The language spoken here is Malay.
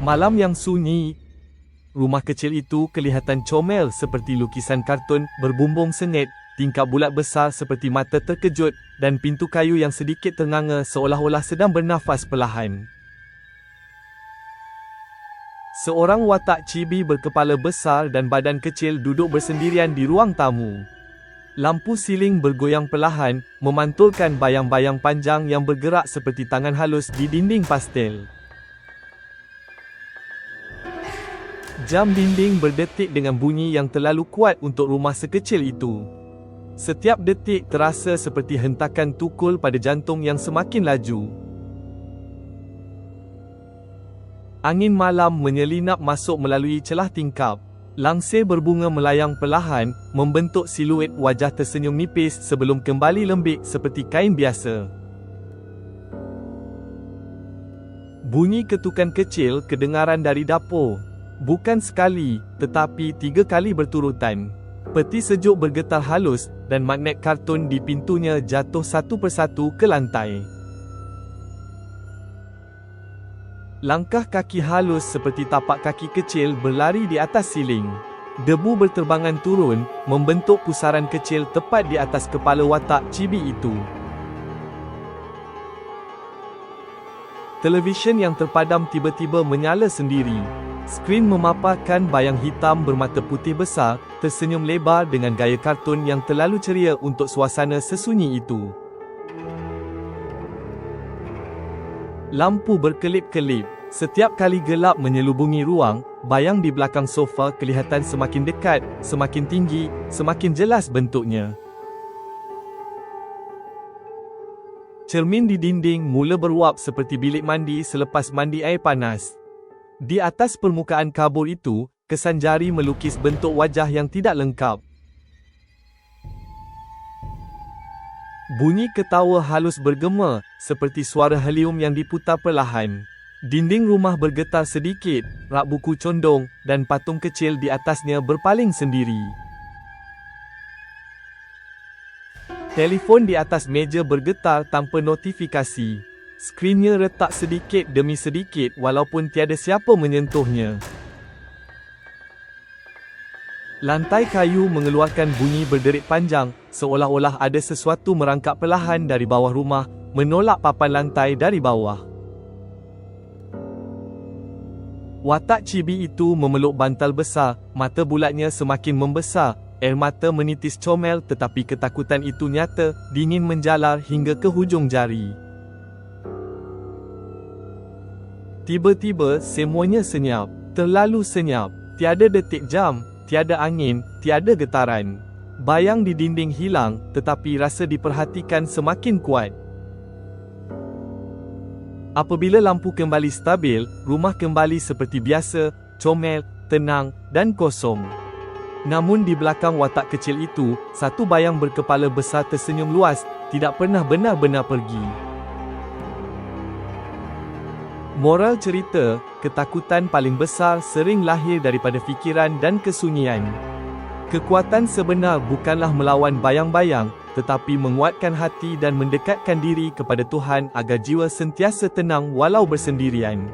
Malam yang sunyi. Rumah kecil itu kelihatan comel seperti lukisan kartun, berbumbung sengit, tingkap bulat besar seperti mata terkejut, dan pintu kayu yang sedikit ternganga seolah-olah sedang bernafas perlahan. Seorang watak cibi berkepala besar dan badan kecil duduk bersendirian di ruang tamu. Lampu siling bergoyang perlahan, memantulkan bayang-bayang panjang yang bergerak seperti tangan halus di dinding pastel. Jam dinding berdetik dengan bunyi yang terlalu kuat untuk rumah sekecil itu. Setiap detik terasa seperti hentakan tukul pada jantung yang semakin laju. Angin malam menyelinap masuk melalui celah tingkap. Langsir berbunga melayang perlahan, membentuk siluet wajah tersenyum nipis sebelum kembali lembik seperti kain biasa. Bunyi ketukan kecil kedengaran dari dapur. Bukan sekali, tetapi 3 kali berturutan. Peti sejuk bergetar halus, dan magnet kartun di pintunya jatuh satu persatu ke lantai. Langkah kaki halus seperti tapak kaki kecil berlari di atas siling. Debu berterbangan turun, membentuk pusaran kecil tepat di atas kepala watak cibi itu. Televisyen yang terpadam tiba-tiba menyala sendiri. Skrin memaparkan bayang hitam bermata putih besar, tersenyum lebar dengan gaya kartun yang terlalu ceria untuk suasana sesunyi itu. Lampu berkelip-kelip. Setiap kali gelap menyelubungi ruang, bayang di belakang sofa kelihatan semakin dekat, semakin tinggi, semakin jelas bentuknya. Cermin di dinding mula beruap seperti bilik mandi selepas mandi air panas. Di atas permukaan kabur itu, kesan jari melukis bentuk wajah yang tidak lengkap. Bunyi ketawa halus bergema, seperti suara helium yang diputar perlahan. Dinding rumah bergetar sedikit, rak buku condong, dan patung kecil di atasnya berpaling sendiri. Telefon di atas meja bergetar tanpa notifikasi. Skrinnya retak sedikit demi sedikit walaupun tiada siapa menyentuhnya. Lantai kayu mengeluarkan bunyi berderit panjang, seolah-olah ada sesuatu merangkak perlahan dari bawah rumah, menolak papan lantai dari bawah. Watak cibi itu memeluk bantal besar, mata bulatnya semakin membesar, air mata menitis comel tetapi ketakutan itu nyata, dingin menjalar hingga ke hujung jari. Tiba-tiba semuanya senyap, terlalu senyap, tiada detik jam, tiada angin, tiada getaran. Bayang di dinding hilang, tetapi rasa diperhatikan semakin kuat. Apabila lampu kembali stabil, rumah kembali seperti biasa, comel, tenang, dan kosong. Namun di belakang watak kecil itu, satu bayang berkepala besar tersenyum luas, tidak pernah benar-benar pergi. Moral cerita, ketakutan paling besar sering lahir daripada fikiran dan kesunyian. Kekuatan sebenar bukanlah melawan bayang-bayang, tetapi menguatkan hati dan mendekatkan diri kepada Tuhan agar jiwa sentiasa tenang walau bersendirian.